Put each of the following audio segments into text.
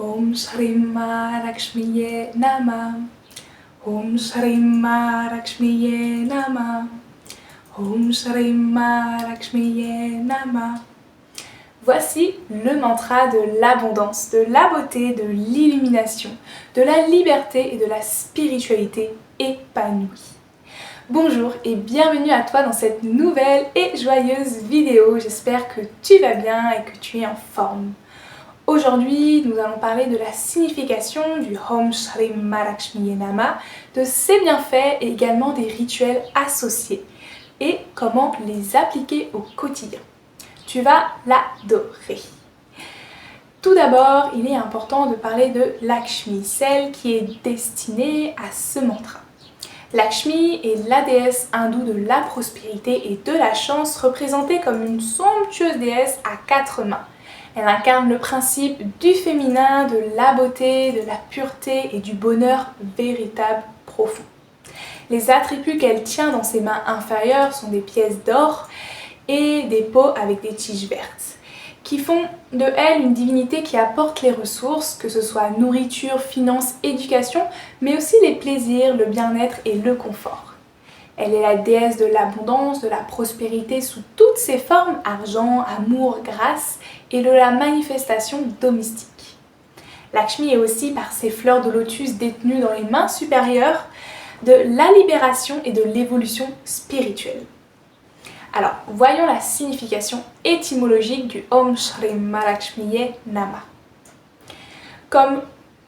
Om Shrim Mahalakshmiye Namah. Om Shrim Mahalakshmiye Namah. Om Shrim Mahalakshmiye Namah. Voici le mantra de l'abondance, de la beauté, de l'illumination, de la liberté et de la spiritualité épanouie. Bonjour et bienvenue à toi dans cette nouvelle et joyeuse vidéo. J'espère que tu vas bien et que tu es en forme. Aujourd'hui, nous allons parler de la signification du Om Shrim Mahalakshmiye Namah, de ses bienfaits et également des rituels associés et comment les appliquer au quotidien. Tu vas l'adorer. Tout d'abord, il est important de parler de Lakshmi, celle qui est destinée à ce mantra. Lakshmi est la déesse hindoue de la prospérité et de la chance, représentée comme une somptueuse déesse à 4 mains. Elle incarne le principe du féminin, de la beauté, de la pureté et du bonheur véritable profond. Les attributs qu'elle tient dans ses mains inférieures sont des pièces d'or et des pots avec des tiges vertes, qui font de elle une divinité qui apporte les ressources, que ce soit nourriture, finances, éducation, mais aussi les plaisirs, le bien-être et le confort. Elle est la déesse de l'abondance, de la prospérité sous toutes ses formes, argent, amour, grâce, et de la manifestation domestique. Lakshmi est aussi, par ses fleurs de lotus détenues dans les mains supérieures, de la libération et de l'évolution spirituelle. Alors, voyons la signification étymologique du Om Shrim Mahalakshmiye Namah. Comme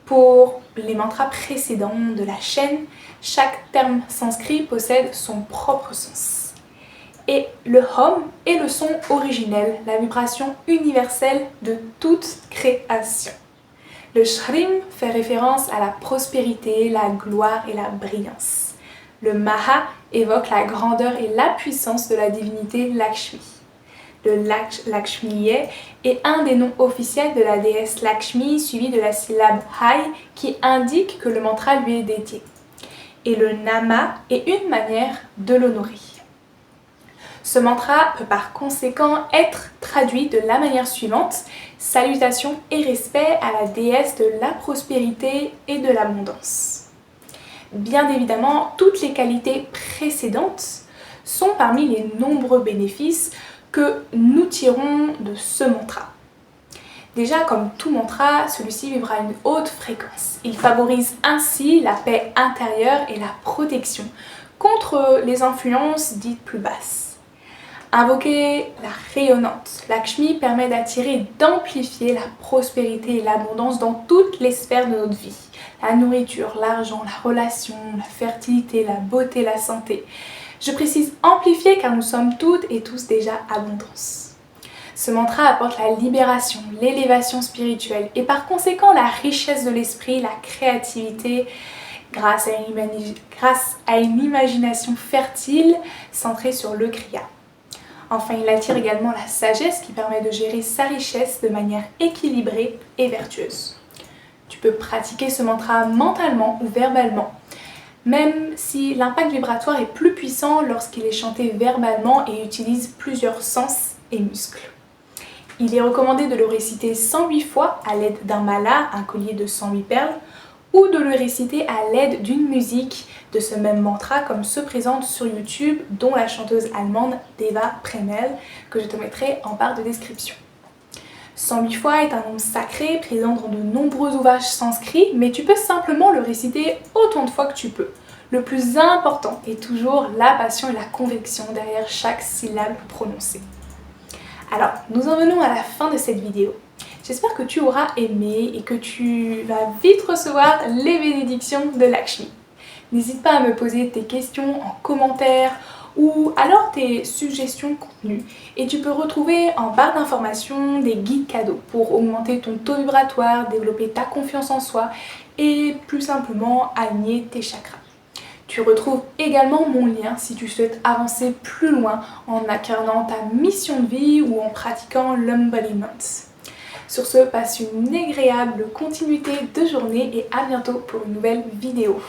pour les mantras précédents de la chaîne, chaque terme sanskrit possède son propre sens. Et le Om est le son originel, la vibration universelle de toute création. Le Shrim fait référence à la prospérité, la gloire et la brillance. Le Maha évoque la grandeur et la puissance de la divinité Lakshmi. Le Lakshmiye est un des noms officiels de la déesse Lakshmi, suivi de la syllabe Hai qui indique que le mantra lui est dédié. Et le Nama est une manière de l'honorer. Ce mantra peut par conséquent être traduit de la manière suivante: salutation et respect à la déesse de la prospérité et de l'abondance. Bien évidemment, toutes les qualités précédentes sont parmi les nombreux bénéfices que nous tirons de ce mantra. Déjà, comme tout mantra, celui-ci vibre à une haute fréquence. Il favorise ainsi la paix intérieure et la protection contre les influences dites plus basses. Invoquer la rayonnante Lakshmi permet d'attirer et d'amplifier la prospérité et l'abondance dans toutes les sphères de notre vie. La nourriture, l'argent, la relation, la fertilité, la beauté, la santé. Je précise amplifier car nous sommes toutes et tous déjà abondance. Ce mantra apporte la libération, l'élévation spirituelle et par conséquent la richesse de l'esprit, la créativité grâce à une imagination fertile centrée sur le kriya. Enfin, il attire également la sagesse qui permet de gérer sa richesse de manière équilibrée et vertueuse. Tu peux pratiquer ce mantra mentalement ou verbalement, même si l'impact vibratoire est plus puissant lorsqu'il est chanté verbalement et utilise plusieurs sens et muscles. Il est recommandé de le réciter 108 fois à l'aide d'un mala, un collier de 108 perles, ou de le réciter à l'aide d'une musique de ce même mantra comme se présente sur YouTube, dont la chanteuse allemande Deva Premal, que je te mettrai en barre de description. 108 fois est un nombre sacré présent dans de nombreux ouvrages sanscrits, mais tu peux simplement le réciter autant de fois que tu peux. Le plus important est toujours la passion et la conviction derrière chaque syllabe prononcée. Alors, nous en venons à la fin de cette vidéo. J'espère que tu auras aimé et que tu vas vite recevoir les bénédictions de Lakshmi. N'hésite pas à me poser tes questions en commentaire ou alors tes suggestions de contenu. Et tu peux retrouver en barre d'informations des guides cadeaux pour augmenter ton taux vibratoire, développer ta confiance en soi et plus simplement aligner tes chakras. Tu retrouves également mon lien si tu souhaites avancer plus loin en incarnant ta mission de vie ou en pratiquant l'embodiment. Sur ce, passe une agréable continuité de journée et à bientôt pour une nouvelle vidéo.